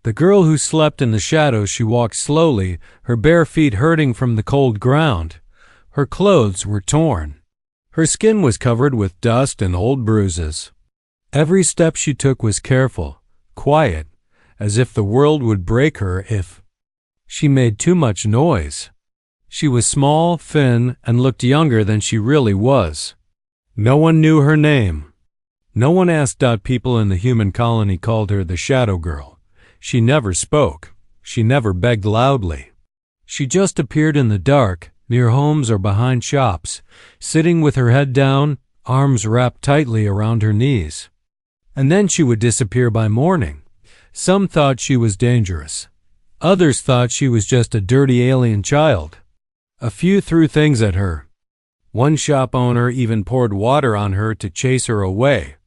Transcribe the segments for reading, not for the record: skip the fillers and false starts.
The girl who slept in the shadows, she walked slowly, her bare feet hurting from the cold ground. Her clothes were torn. Her skin was covered with dust and old bruises. Every step she took was careful, quiet, as if the world would break her if she made too much noise. She was small, thin, and looked younger than she really was. No one knew her name. No one asked. People in the human colony called her the Shadow Girl. She never spoke. She never begged loudly. She just appeared in the dark, near homes or behind shops, sitting with her head down, arms wrapped tightly around her knees. And then she would disappear by morning. Some thought she was dangerous. Others thought she was just a dirty alien child. A few threw things at her. One shop owner even poured water on her to chase her away.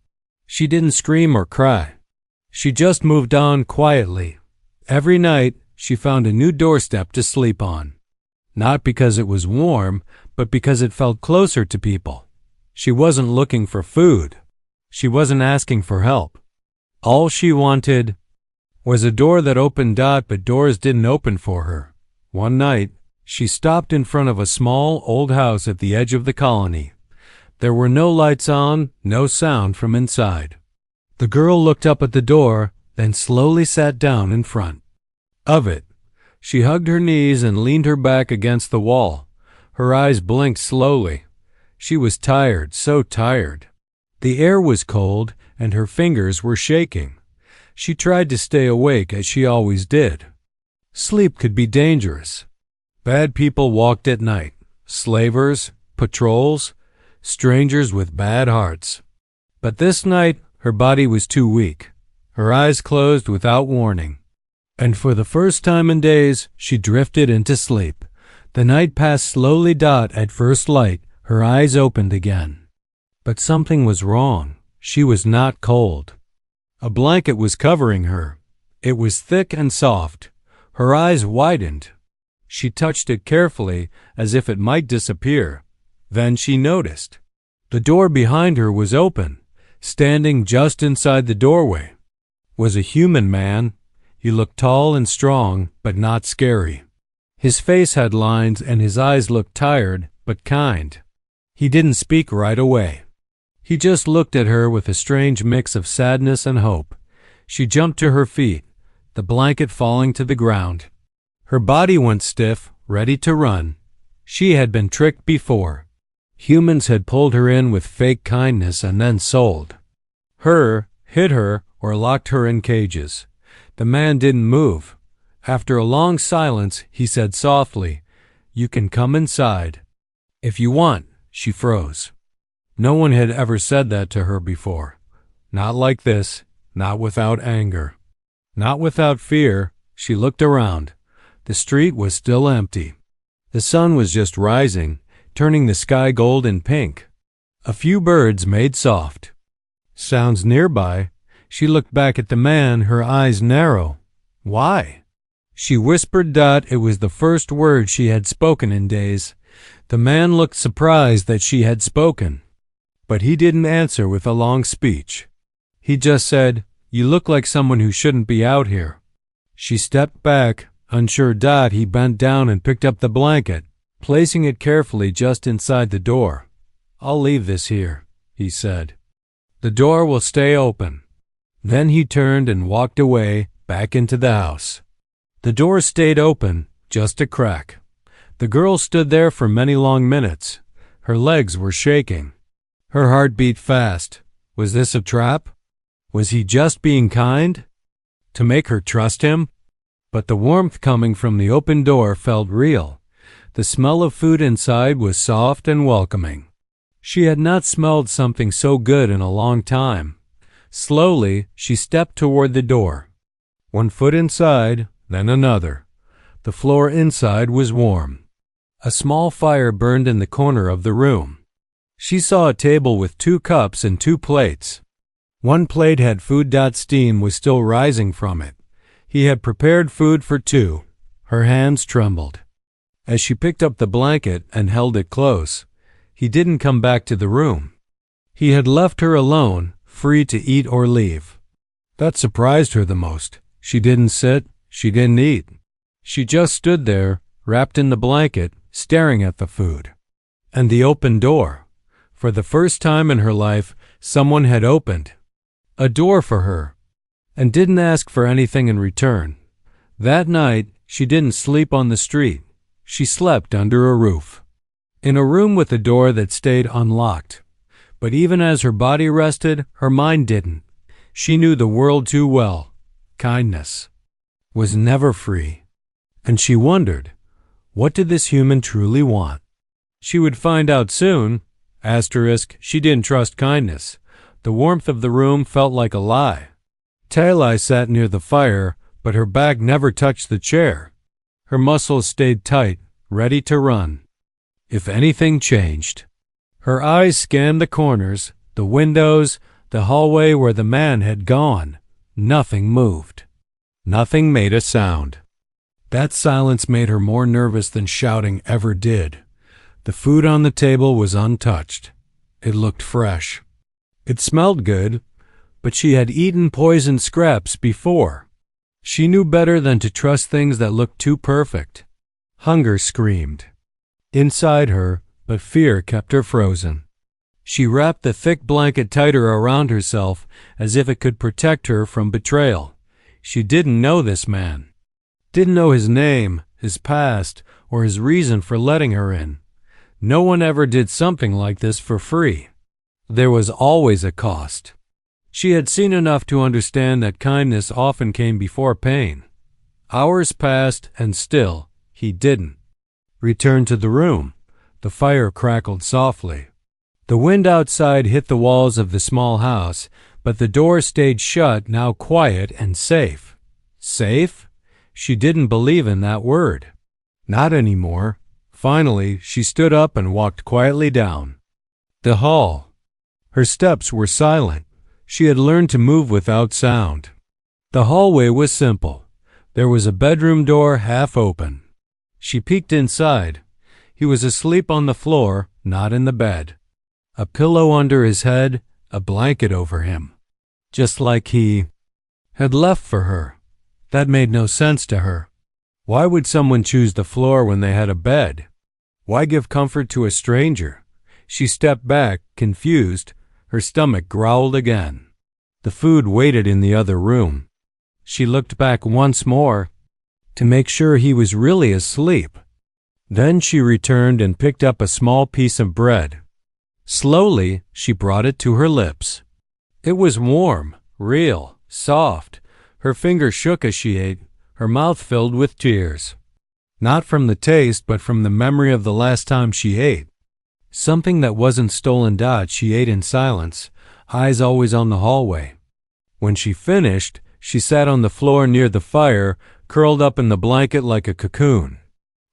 She didn't scream or cry. She just moved on quietly. Every night, she found a new doorstep to sleep on. Not because it was warm, but because it felt closer to people. She wasn't looking for food. She wasn't asking for help. All she wanted was a door that opened. But doors didn't open for her. One night, she stopped in front of a small, old house at the edge of the colony. There were no lights on, no sound from inside. The girl looked up at the door, then slowly sat down in front of it. She hugged her knees and leaned her back against the wall. Her eyes blinked slowly. She was tired, so tired. The air was cold, and her fingers were shaking. She tried to stay awake, as she always did. Sleep could be dangerous. Bad people walked at night. Slavers, patrols, strangers with bad hearts. But this night, her body was too weak. Her eyes closed without warning. And for the first time in days, she drifted into sleep. The night passed slowly. At first light, her eyes opened again. But something was wrong. She was not cold. A blanket was covering her. It was thick and soft. Her eyes widened. She touched it carefully, as if it might disappear. Then she noticed. The door behind her was open. Standing just inside the doorway was a human man. He looked tall and strong, but not scary. His face had lines and his eyes looked tired, but kind. He didn't speak right away. He just looked at her with a strange mix of sadness and hope. She jumped to her feet, the blanket falling to the ground. Her body went stiff, ready to run. She had been tricked before. Humans had pulled her in with fake kindness and then sold her, hid her, or locked her in cages. The man didn't move. After a long silence, he said softly, "You can come inside if you want." She froze. No one had ever said that to her before. Not like this, not without anger, not without fear. She looked around. The street was still empty. The sun was just rising, turning the sky gold and pink. A few birds made soft sounds nearby. She looked back at the man, her eyes narrow. "Why?" she whispered. It was the first word she had spoken in days. The man looked surprised that she had spoken. But he didn't answer with a long speech. He just said, "You look like someone who shouldn't be out here." She stepped back, unsure. He bent down and picked up the blanket, placing it carefully just inside the door. "I'll leave this here," he said. "The door will stay open." Then he turned and walked away, back into the house. The door stayed open, just a crack. The girl stood there for many long minutes. Her legs were shaking. Her heart beat fast. Was this a trap? Was he just being kind? To make her trust him? But the warmth coming from the open door felt real. The smell of food inside was soft and welcoming. She had not smelled something so good in a long time. Slowly, she stepped toward the door. One foot inside, then another. The floor inside was warm. A small fire burned in the corner of the room. She saw a table with 2 cups and 2 plates. One plate had food. Steam was still rising from it. He had prepared food for 2. Her hands trembled as she picked up the blanket and held it close. He didn't come back to the room. He had left her alone, free to eat or leave. That surprised her the most. She didn't sit, she didn't eat. She just stood there, wrapped in the blanket, staring at the food. And the open door. For the first time in her life, someone had opened a door for her and didn't ask for anything in return. That night, she didn't sleep on the street. She slept under a roof, in a room with a door that stayed unlocked. But even as her body rested, her mind didn't. She knew the world too well. Kindness was never free. And she wondered, what did this human truly want? She would find out soon. She didn't trust kindness. The warmth of the room felt like a lie. Talai sat near the fire, but her back never touched the chair. Her muscles stayed tight, ready to run if anything changed. Her eyes scanned the corners, the windows, the hallway where the man had gone. Nothing moved. Nothing made a sound. That silence made her more nervous than shouting ever did. The food on the table was untouched. It looked fresh. It smelled good, but she had eaten poisoned scraps before. She knew better than to trust things that looked too perfect. Hunger screamed inside her, but fear kept her frozen. She wrapped the thick blanket tighter around herself as if it could protect her from betrayal. She didn't know this man. Didn't know his name, his past, or his reason for letting her in. No one ever did something like this for free. There was always a cost. She had seen enough to understand that kindness often came before pain. Hours passed, and still, he didn't return to the room. The fire crackled softly. The wind outside hit the walls of the small house, but the door stayed shut, now quiet and safe. Safe? She didn't believe in that word. Not anymore. Finally, she stood up and walked quietly down the hall. Her steps were silent. She had learned to move without sound. The hallway was simple. There was a bedroom door half open. She peeked inside. He was asleep on the floor, not in the bed. A pillow under his head, a blanket over him. Just like he had left for her. That made no sense to her. Why would someone choose the floor when they had a bed? Why give comfort to a stranger? She stepped back, confused. Her stomach growled again. The food waited in the other room. She looked back once more to make sure he was really asleep. Then she returned and picked up a small piece of bread. Slowly, she brought it to her lips. It was warm, real, soft. Her fingers shook as she ate, her mouth filled with tears. Not from the taste, but from the memory of the last time she ate. Something that wasn't stolen. She ate in silence, eyes always on the hallway. When she finished, she sat on the floor near the fire, curled up in the blanket like a cocoon.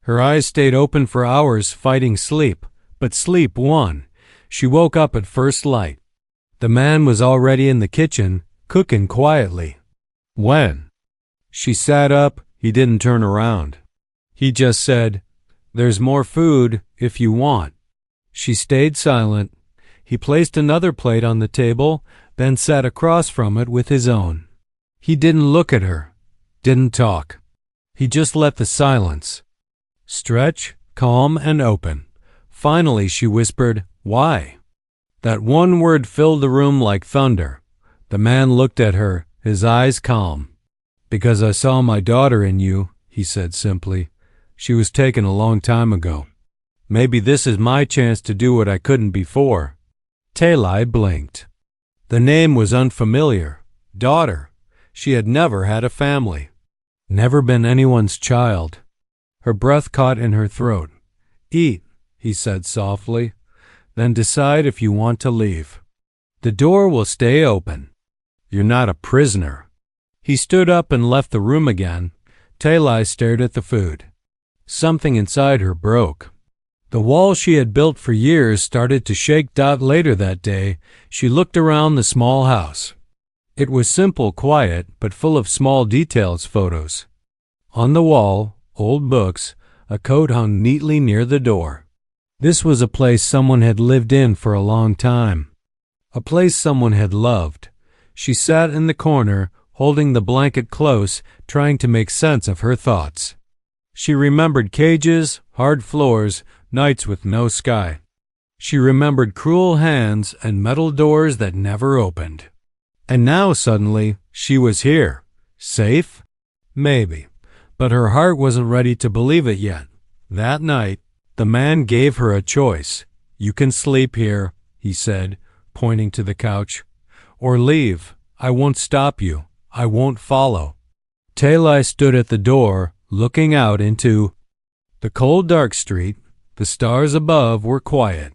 Her eyes stayed open for hours, fighting sleep, but sleep won. She woke up at first light. The man was already in the kitchen, cooking quietly. When she sat up, he didn't turn around. He just said, "There's more food if you want." She stayed silent. He placed another plate on the table, then sat across from it with his own. He didn't look at her, didn't talk. He just let the silence stretch, calm and open. Finally, she whispered, "Why?" That one word filled the room like thunder. The man looked at her, his eyes calm. "Because I saw my daughter in you," he said simply. "She was taken a long time ago. Maybe this is my chance to do what I couldn't before." Talai blinked. The name was unfamiliar. Daughter. She had never had a family. Never been anyone's child. Her breath caught in her throat. "Eat," he said softly. "Then decide if you want to leave. The door will stay open. You're not a prisoner." He stood up and left the room again. Talai stared at the food. Something inside her broke. The wall she had built for years started to shake. Later that day, she looked around the small house. It was simple, quiet, but full of small details. Photos on the wall, old books, a coat hung neatly near the door. This was a place someone had lived in for a long time. A place someone had loved. She sat in the corner, holding the blanket close, trying to make sense of her thoughts. She remembered cages, hard floors, nights with no sky. She remembered cruel hands and metal doors that never opened. And now, suddenly, she was here. Safe? Maybe. But her heart wasn't ready to believe it yet. That night, the man gave her a choice. "You can sleep here," he said, pointing to the couch. "Or leave. I won't stop you. I won't follow." Talai stood at the door, looking out into the cold, dark street. The stars above were quiet.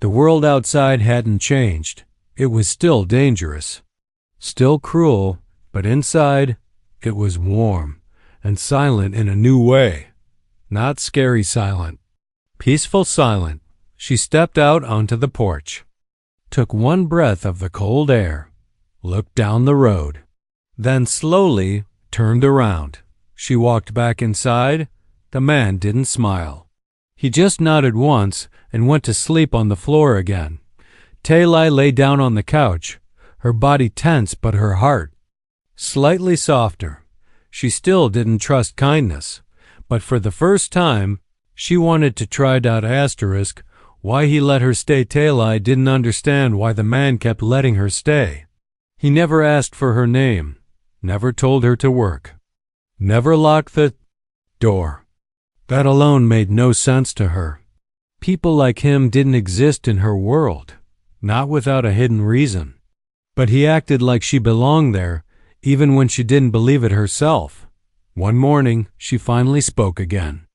The world outside hadn't changed. It was still dangerous, still cruel, but inside it was warm and silent in a new way. Not scary silent, peaceful silent. She stepped out onto the porch, took one breath of the cold air, looked down the road, then slowly turned around. She walked back inside. The man didn't smile. He just nodded once and went to sleep on the floor again. Talai lay down on the couch, her body tense but her heart slightly softer. She still didn't trust kindness, but for the first time, she wanted to try ***. Why he let her stay. Talai didn't understand why the man kept letting her stay. He never asked for her name, never told her to work, never locked the door. That alone made no sense to her. People like him didn't exist in her world, not without a hidden reason. But he acted like she belonged there, even when she didn't believe it herself. One morning, she finally spoke again.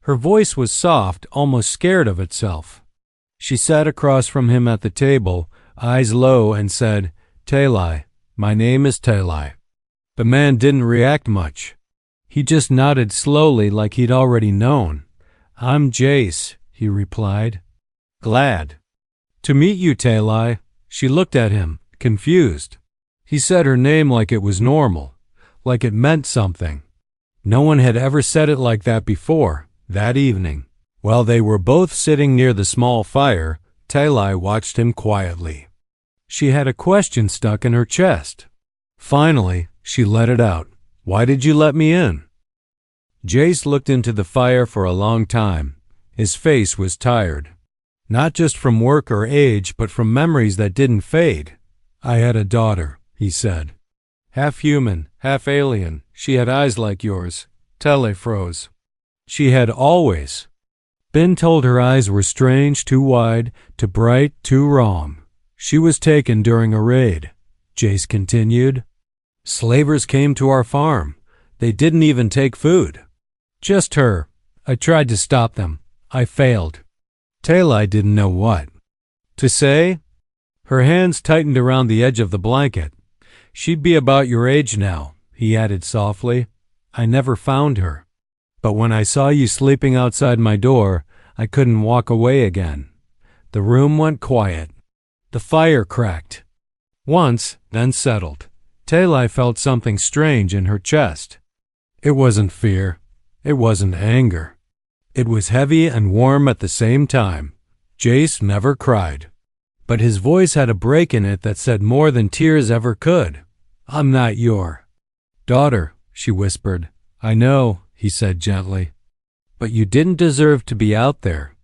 Her voice was soft, almost scared of itself. She sat across from him at the table, eyes low, and said, "Talai, my name is Talai." The man didn't react much. He just nodded slowly like he'd already known. "I'm Jace," he replied. "Glad to meet you, Talai." She looked at him, confused. He said her name like it was normal, like it meant something. No one had ever said it like that before. That evening, while they were both sitting near the small fire, Talai watched him quietly. She had a question stuck in her chest. Finally, she let it out. "Why did you let me in?" Jace looked into the fire for a long time. His face was tired, not just from work or age, but from memories that didn't fade. "I had a daughter," he said. "Half human, half alien. She had eyes like yours." Talai froze. She had always been told her eyes were strange, too wide, too bright, too wrong. "She was taken during a raid," Jace continued. "Slavers came to our farm. They didn't even take food. Just her. I tried to stop them. I failed." Talai didn't know what to say. Her hands tightened around the edge of the blanket. "She'd be about your age now," he added softly. "I never found her. But when I saw you sleeping outside my door, I couldn't walk away again." The room went quiet. The fire cracked once, then settled. Talai felt something strange in her chest. It wasn't fear. It wasn't anger. It was heavy and warm at the same time. Jace never cried, but his voice had a break in it that said more than tears ever could. "I'm not your daughter," she whispered. "I know," he said gently, "but you didn't deserve to be out there."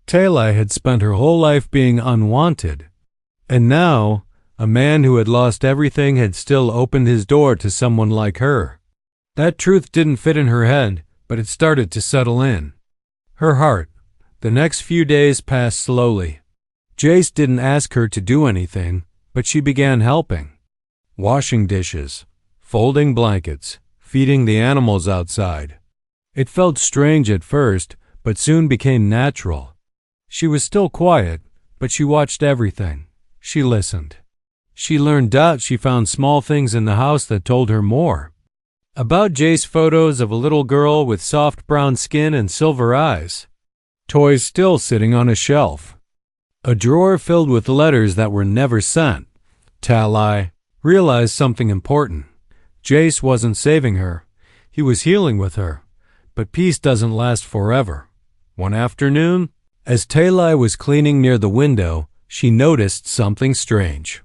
Talai had spent her whole life being unwanted, and now a man who had lost everything had still opened his door to someone like her. That truth didn't fit in her head, but it started to settle in her heart. The next few days passed slowly. Jace didn't ask her to do anything, but she began helping. Washing dishes, folding blankets, feeding the animals outside. It felt strange at first, but soon became natural. She was still quiet, but she watched everything. She listened. She learned. She found small things in the house that told her more. About Jace, photos of a little girl with soft brown skin and silver eyes. Toys still sitting on a shelf. A drawer filled with letters that were never sent. Talai realized something important. Jace wasn't saving her. He was healing with her. But peace doesn't last forever. One afternoon, as Talai was cleaning near the window, she noticed something strange.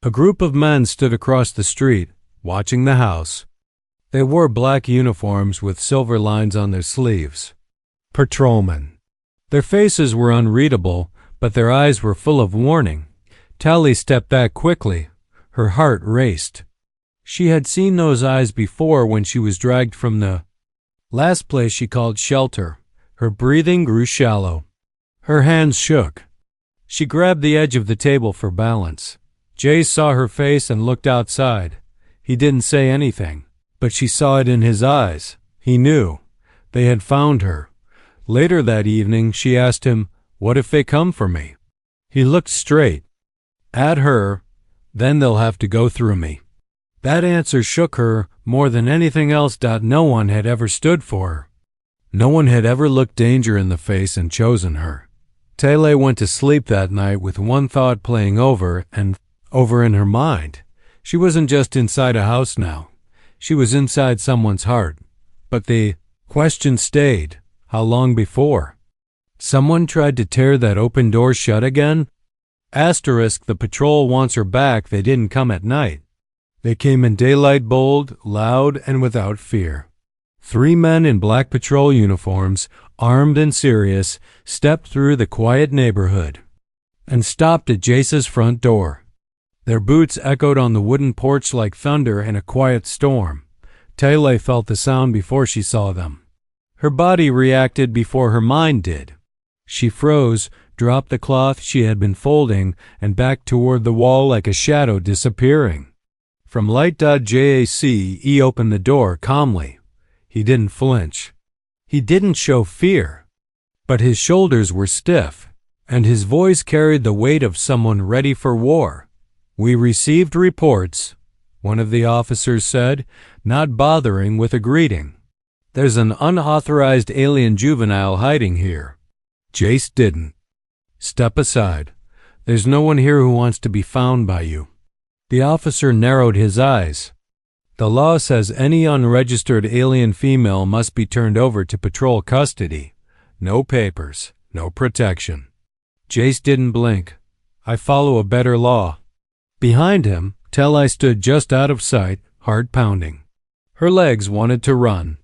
A group of men stood across the street, watching the house. They wore black uniforms with silver lines on their sleeves. Patrolmen. Their faces were unreadable, but their eyes were full of warning. Tally stepped back quickly. Her heart raced. She had seen those eyes before when she was dragged from the last place she called shelter. Her breathing grew shallow. Her hands shook. She grabbed the edge of the table for balance. Jace saw her face and looked outside. He didn't say anything, but she saw it in his eyes. He knew. They had found her. Later that evening, she asked him, "What if they come for me?" He looked straight at her. "Then they'll have to go through me." That answer shook her more than anything else. No one had ever stood for her. No one had ever looked danger in the face and chosen her. Tele went to sleep that night with one thought playing over and over in her mind. She wasn't just inside a house now. She was inside someone's heart. But the question stayed. How long before? Someone tried to tear that open door shut again? Asterisk, the patrol wants her back. They didn't come at night. They came in daylight, bold, loud, and without fear. 3 men in black patrol uniforms, armed and serious, stepped through the quiet neighborhood and stopped at Jace's front door. Their boots echoed on the wooden porch like thunder in a quiet storm. Tele felt the sound before she saw them. Her body reacted before her mind did. She froze, dropped the cloth she had been folding, and backed toward the wall like a shadow disappearing. From Light.Jac, he opened the door calmly. He didn't flinch. He didn't show fear. But his shoulders were stiff, and his voice carried the weight of someone ready for war. "We received reports," one of the officers said, not bothering with a greeting. "There's an unauthorized alien juvenile hiding here." Jace didn't. "Step aside. There's no one here who wants to be found by you." The officer narrowed his eyes. "The law says any unregistered alien female must be turned over to patrol custody. No papers, no protection." Jace didn't blink. "I follow a better law." Behind him, Teli stood just out of sight, heart pounding. Her legs wanted to run.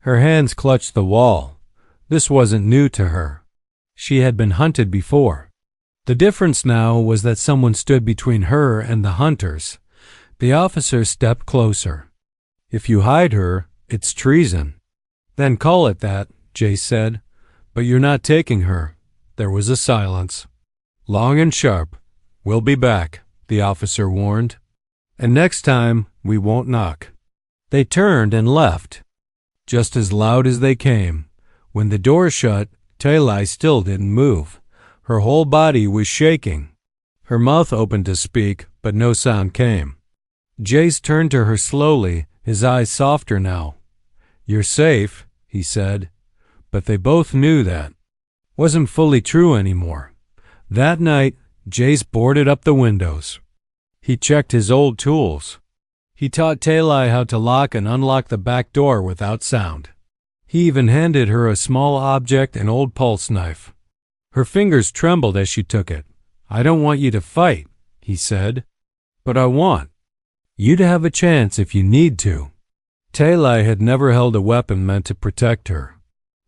Her hands clutched the wall. This wasn't new to her. She had been hunted before. The difference now was that someone stood between her and the hunters. The officer stepped closer. "If you hide her, it's treason." "Then call it that," Jace said. "But you're not taking her." There was a silence. "Long and sharp. We'll be back," the officer warned. "And next time, we won't knock." They turned and left, just as loud as they came. When the door shut, Teli still didn't move. Her whole body was shaking. Her mouth opened to speak, but no sound came. Jace turned to her slowly, his eyes softer now. "You're safe," he said. But they both knew that wasn't fully true anymore. That night, Jace boarded up the windows. He checked his old tools. He taught Teli how to lock and unlock the back door without sound. He even handed her a small object, an old pulse knife. Her fingers trembled as she took it. "I don't want you to fight," he said. "But I want you to have a chance if you need to." Teli had never held a weapon meant to protect her.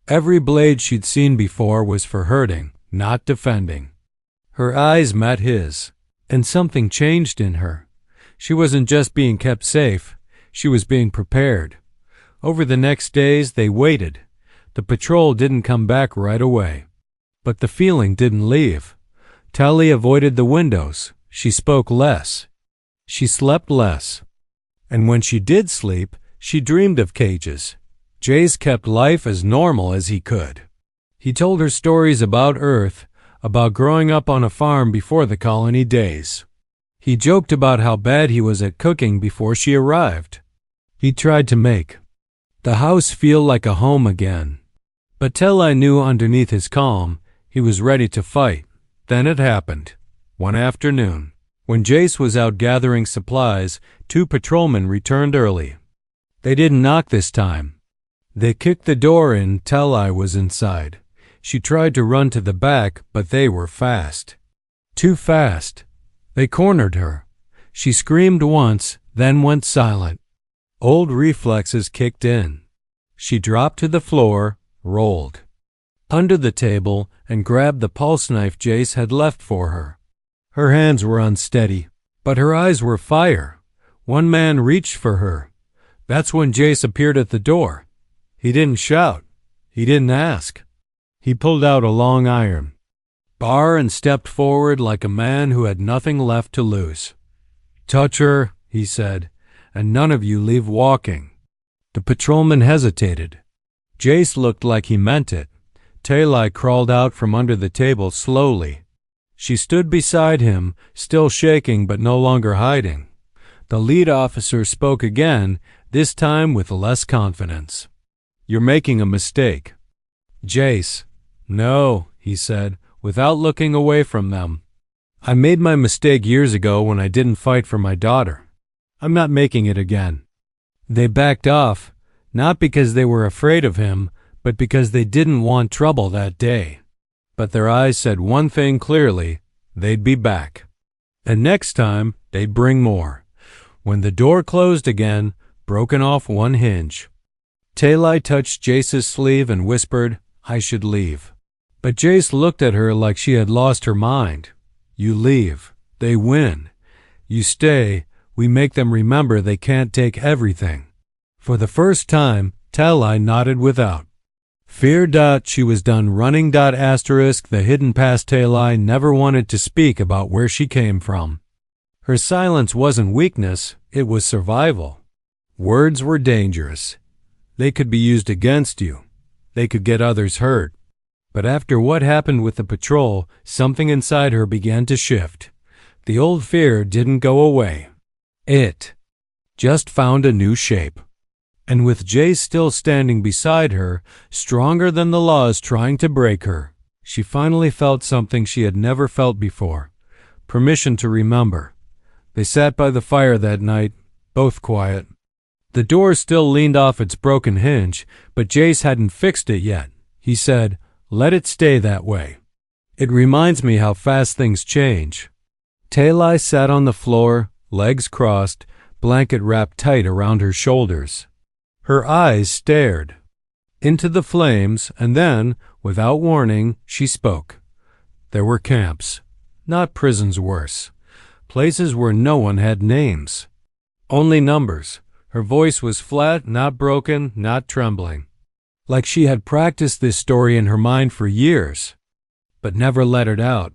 Every blade she'd seen before was for hurting, not defending. Her eyes met his, and something changed in her. She wasn't just being kept safe, she was being prepared. Over the next days, they waited. The patrol didn't come back right away. But the feeling didn't leave. Tali avoided the windows. She spoke less. She slept less. And when she did sleep, she dreamed of cages. Jace kept life as normal as he could. He told her stories about Earth, about growing up on a farm before the colony days. He joked about how bad he was at cooking before she arrived. He tried to make the house feel like a home again. But Teli knew underneath his calm, he was ready to fight. Then it happened. One afternoon, when Jace was out gathering supplies, 2 patrolmen returned early. They didn't knock this time. They kicked the door in. Teli was inside. She tried to run to the back, but they were fast. Too fast. They cornered her. She screamed once, then went silent. Old reflexes kicked in. She dropped to the floor, rolled under the table, and grabbed the pulse knife Jace had left for her. Her hands were unsteady, but her eyes were fire. One man reached for her. That's when Jace appeared at the door. He didn't shout. He didn't ask. He pulled out a long iron bar and stepped forward like a man who had nothing left to lose. "Touch her," he said, "and none of you leave walking." The patrolman hesitated. Jace looked like he meant it. Talai crawled out from under the table slowly. She stood beside him, still shaking but no longer hiding. The lead officer spoke again, this time with less confidence. "You're making a mistake." Jace, "No," he said, without looking away from them. "I made my mistake years ago when I didn't fight for my daughter. I'm not making it again." They backed off, not because they were afraid of him, but because they didn't want trouble that day. But their eyes said one thing clearly: they'd be back. And next time, they'd bring more. When the door closed again, broken off one hinge, Talai touched Jace's sleeve and whispered, "I should leave." But Jace looked at her like she had lost her mind. "You leave. They win. You stay. We make them remember they can't take everything." For the first time, Talai nodded without fear. She was done running. The hidden past Talai never wanted to speak about where she came from. Her silence wasn't weakness, it was survival. Words were dangerous. They could be used against you. They could get others hurt. But after what happened with the patrol, something inside her began to shift. The old fear didn't go away. It just found a new shape. And with Jace still standing beside her, stronger than the laws trying to break her, she finally felt something she had never felt before. Permission to remember. They sat by the fire that night, both quiet. The door still leaned off its broken hinge, but Jace hadn't fixed it yet. He said, "Let it stay that way. It reminds me how fast things change." Talai sat on the floor, legs crossed, blanket wrapped tight around her shoulders. Her eyes stared into the flames, and then, without warning, she spoke. There were camps, not prisons worse. Places where no one had names. Only numbers. Her voice was flat, not broken, not trembling. Like she had practiced this story in her mind for years, but never let it out.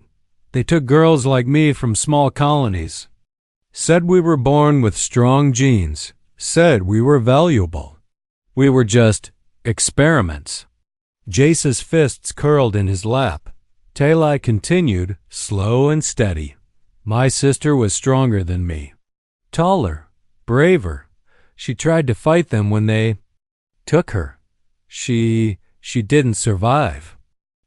They took girls like me from small colonies. Said we were born with strong genes. Said we were valuable. We were just experiments. Jace's fists curled in his lap. Talai continued, slow and steady. My sister was stronger than me. Taller, braver. She tried to fight them when they took her. She didn't survive.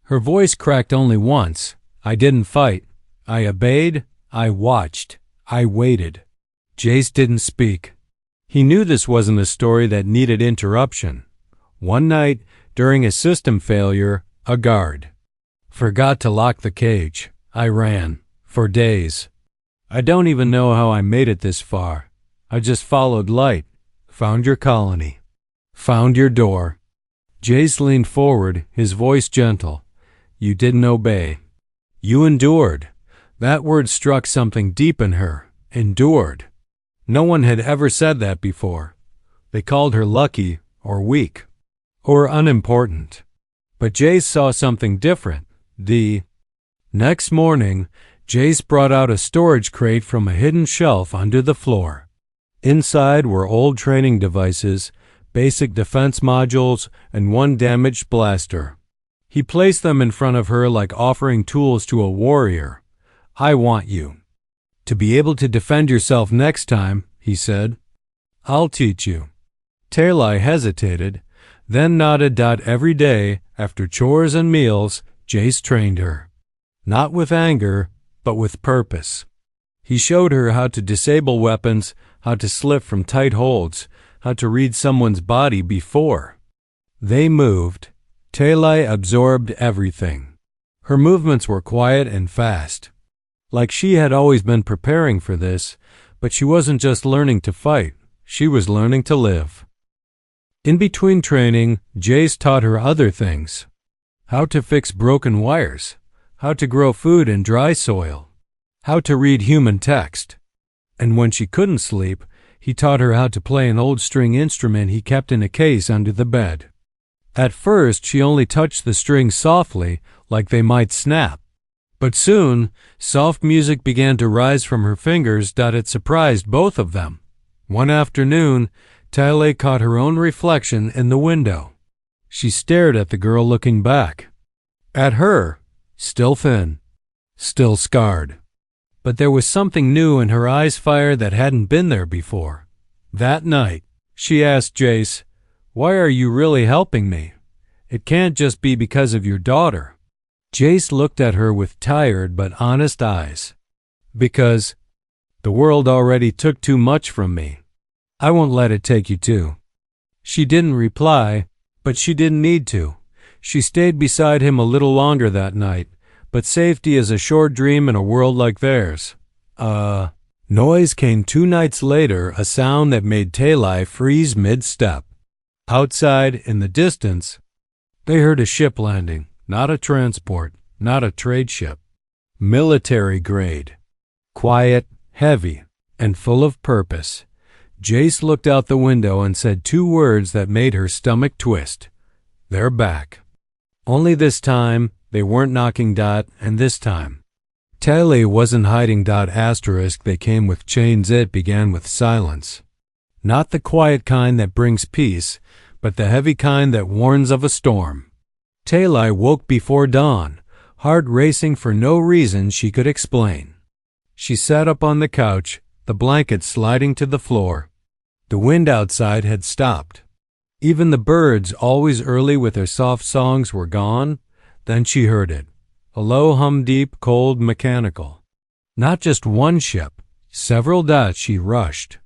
Her voice cracked only once. I didn't fight. I obeyed. I watched. I waited. Jace didn't speak. He knew this wasn't a story that needed interruption. One night, during a system failure, a guard forgot to lock the cage. I ran. For days. I don't even know how I made it this far. I just followed light. Found your colony. Found your door. Jace leaned forward, his voice gentle. You didn't obey. You endured. That word struck something deep in her. Endured. No one had ever said that before. They called her lucky, or weak, or unimportant. But Jace saw something different. The next morning, Jace brought out a storage crate from a hidden shelf under the floor. Inside were old training devices, basic defense modules, and one damaged blaster. He placed them in front of her like offering tools to a warrior. I want you to be able to defend yourself next time, he said. I'll teach you. Talai hesitated, then nodded. Every day, after chores and meals, Jace trained her. Not with anger, but with purpose. He showed her how to disable weapons, how to slip from tight holds, how to read someone's body before they moved. Talai absorbed everything. Her movements were quiet and fast. Like she had always been preparing for this, But she wasn't just learning to fight, she was learning to live. In between training, Jace taught her other things. How to fix broken wires, how to grow food in dry soil, how to read human text. And when she couldn't sleep, he taught her how to play an old string instrument he kept in a case under the bed. At first, she only touched the strings softly, like they might snap. But soon, soft music began to rise from her fingers that it surprised both of them. One afternoon, Tale caught her own reflection in the window. She stared at the girl looking back. At her, still thin, still scarred. But there was something new in her eyes' fire that hadn't been there before. That night, she asked Jace, "Why are you really helping me? It can't just be because of your daughter." Jace looked at her with tired but honest eyes. "Because the world already took too much from me. I won't let it take you too." She didn't reply, but she didn't need to. She stayed beside him a little longer that night, but safety is a short dream in a world like theirs. Noise came 2 nights later, a sound that made Tali freeze mid-step. Outside, in the distance, they heard a ship landing, not a transport, not a trade ship. Military grade. Quiet, heavy, and full of purpose. Jace looked out the window and said 2 words that made her stomach twist. "They're back." Only this time, they weren't knocking Dot, and this time, Tali wasn't hiding Dot asterisk. They came with chains. It began with silence. Not the quiet kind that brings peace, but the heavy kind that warns of a storm. Tali woke before dawn, heart racing for no reason she could explain. She sat up on the couch, the blanket sliding to the floor. The wind outside had stopped. Even the birds, always early with their soft songs, were gone. Then she heard it, a low hum, deep, cold, mechanical. Not just one ship, several dots. She rushed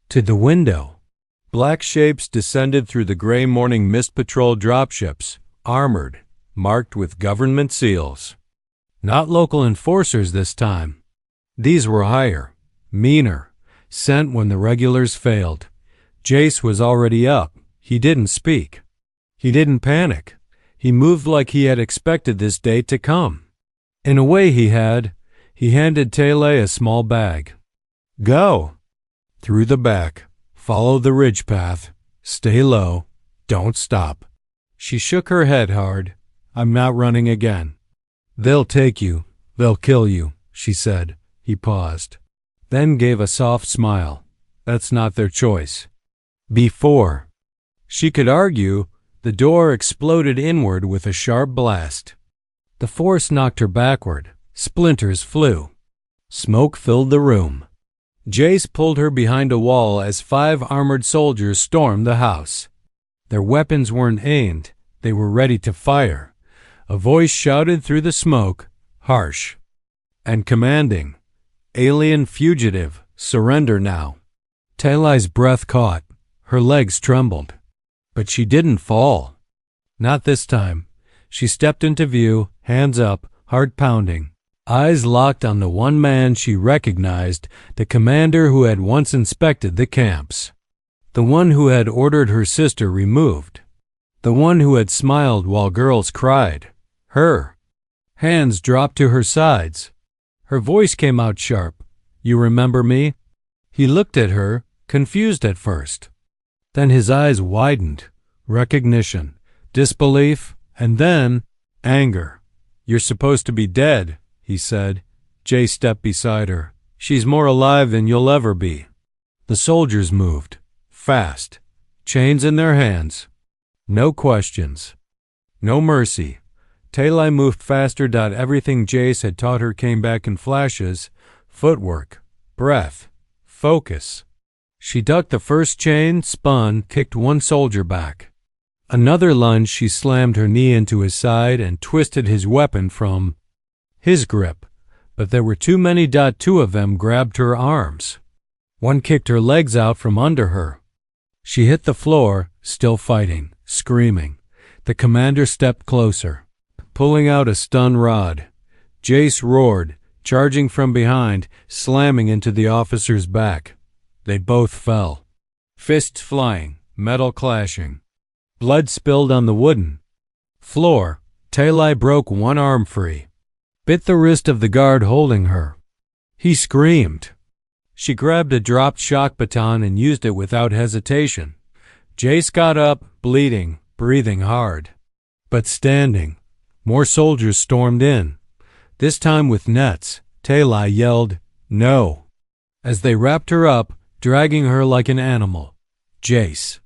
to the window. Black shapes descended through the gray morning mist. Patrol dropships, armored, marked with government seals. Not local enforcers this time. These were higher, meaner, sent when the regulars failed. Jace was already up. He didn't speak. He didn't panic. He moved like he had expected this day to come. In a way he had. He handed Tale a small bag. "Go. Through the back. Follow the ridge path. Stay low. Don't stop." She shook her head hard. "I'm not running again." "They'll take you. They'll kill you," she said. He paused, then gave a soft smile. "That's not their choice." Before she could argue, the door exploded inward with a sharp blast. The force knocked her backward. Splinters flew. Smoke filled the room. Jace pulled her behind a wall as 5 armored soldiers stormed the house. Their weapons weren't aimed. They were ready to fire. A voice shouted through the smoke, harsh and commanding. "Alien fugitive, surrender now." Tali's breath caught. Her legs trembled. But she didn't fall. Not this time. She stepped into view, hands up, heart pounding, eyes locked on the one man she recognized, the commander who had once inspected the camps, the one who had ordered her sister removed, the one who had smiled while girls cried. Her. Hands dropped to her sides. Her voice came out sharp. "You remember me?" He looked at her, confused at first. Then his eyes widened. Recognition, disbelief, and then anger. "You're supposed to be dead," he said. Jay stepped beside her. "She's more alive than you'll ever be." The soldiers moved. Fast. Chains in their hands. No questions. No mercy. Tali moved faster. Everything Jace had taught her came back in flashes. Footwork. Breath. Focus. She ducked the first chain, spun, kicked one soldier back. Another lunge, she slammed her knee into his side and twisted his weapon from his grip. But there were too many. 2 of them grabbed her arms. One kicked her legs out from under her. She hit the floor, still fighting, screaming. The commander stepped closer, pulling out a stun rod. Jace roared, charging from behind, slamming into the officer's back. They both fell. Fists flying, metal clashing. Blood spilled on the wooden floor. Talai broke one arm free, bit the wrist of the guard holding her. He screamed. She grabbed a dropped shock baton and used it without hesitation. Jace got up, bleeding, breathing hard, but standing. More soldiers stormed in, this time with nets. Talai yelled, "No!" as they wrapped her up, dragging her like an animal. Jace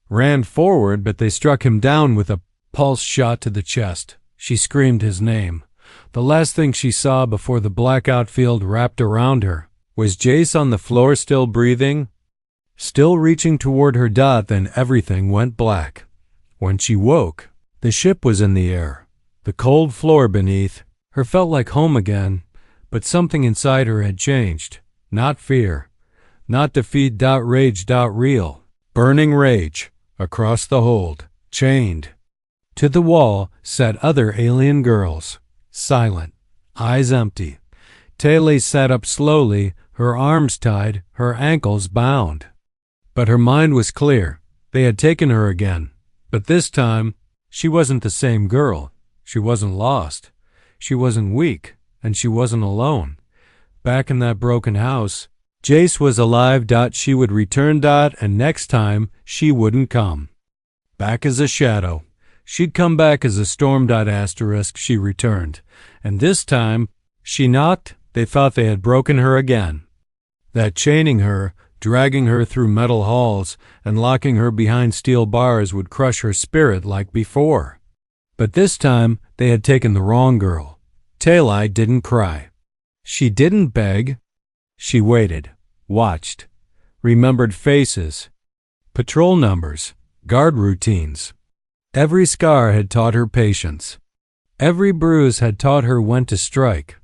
ran forward, but they struck him down with a pulse shot to the chest. She screamed his name. The last thing she saw before the blackout field wrapped around her was Jace on the floor, still breathing, still reaching toward her. Then everything went black. When she woke, the ship was in the air. The cold floor beneath her felt like home again, but something inside her had changed. Not fear, not defeat. Rage. Real, burning rage. Across the hold, chained to the wall, sat other alien girls, silent, eyes empty. Talai sat up slowly, her arms tied, her ankles bound. But her mind was clear. They had taken her again. But this time, she wasn't the same girl. She wasn't lost. She wasn't weak, and she wasn't alone. Back in that broken house, Jace was alive. She would return. And next time, she wouldn't come back as a shadow. She'd come back as a storm. She returned. And this time, she knocked. They thought they had broken her again. That chaining her, dragging her through metal halls, and locking her behind steel bars would crush her spirit like before. But this time, they had taken the wrong girl. Talai didn't cry. She didn't beg. She waited, watched, remembered faces, patrol numbers, guard routines. Every scar had taught her patience. Every bruise had taught her when to strike.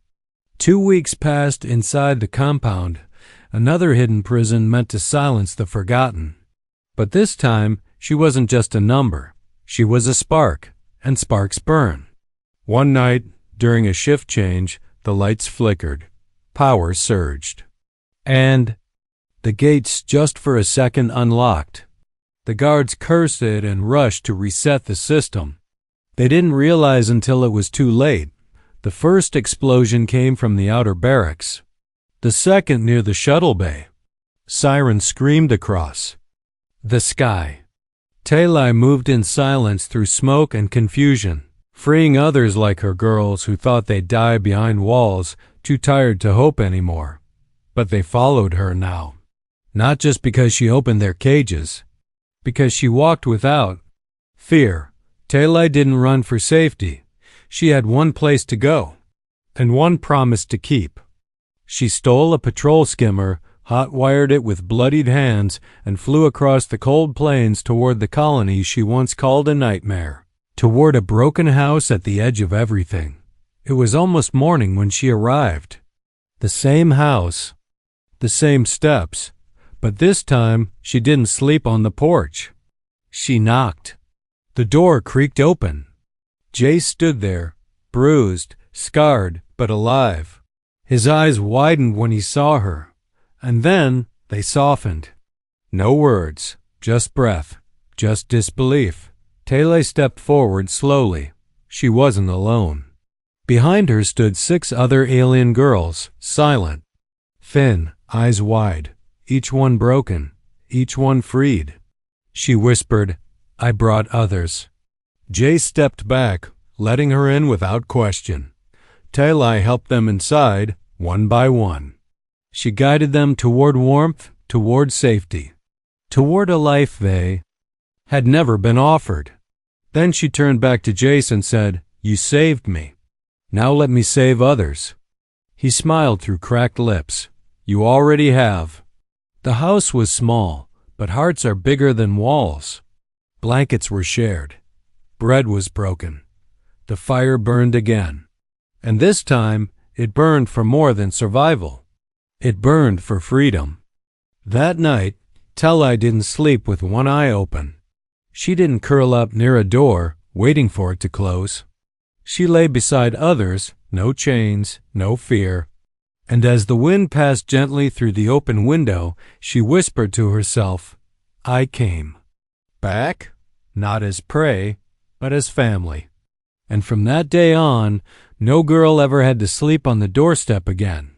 2 weeks passed inside the compound, another hidden prison meant to silence the forgotten. But this time, she wasn't just a number. She was a spark, and sparks burn. One night, during a shift change, the lights flickered. Power surged. And the gates, just for a second, unlocked. The guards cursed it and rushed to reset the system. They didn't realize until it was too late. The first explosion came from the outer barracks. The second near the shuttle bay. Sirens screamed across the sky. Talai moved in silence through smoke and confusion, freeing others like her girls who thought they'd die behind walls, too tired to hope anymore. But they followed her now. Not just because she opened their cages, because she walked without fear. Talai didn't run for safety. She had one place to go, and one promise to keep. She stole a patrol skimmer, hot-wired it with bloodied hands, and flew across the cold plains toward the colony she once called a nightmare, toward a broken house at the edge of everything. It was almost morning when she arrived. The same house, the same steps, but this time she didn't sleep on the porch. She knocked. The door creaked open. Jace stood there, bruised, scarred, but alive. His eyes widened when he saw her, and then they softened. No words, just breath, just disbelief. Talai stepped forward slowly. She wasn't alone. Behind her stood 6 other alien girls, silent, thin, eyes wide, each one broken, each one freed. She whispered, "I brought others." Jace stepped back, letting her in without question. Talai helped them inside, one by one. She guided them toward warmth, toward safety, toward a life they had never been offered. Then she turned back to Jace and said, "You saved me. Now let me save others." He smiled through cracked lips. "You already have." The house was small, but hearts are bigger than walls. Blankets were shared. Bread was broken. The fire burned again. And this time, it burned for more than survival. It burned for freedom. That night, Talai didn't sleep with one eye open. She didn't curl up near a door, waiting for it to close. She lay beside others, no chains, no fear, And as the wind passed gently through the open window, she whispered to herself, I came back, not as prey, but as family. And from that day on, no girl ever had to sleep on the doorstep again.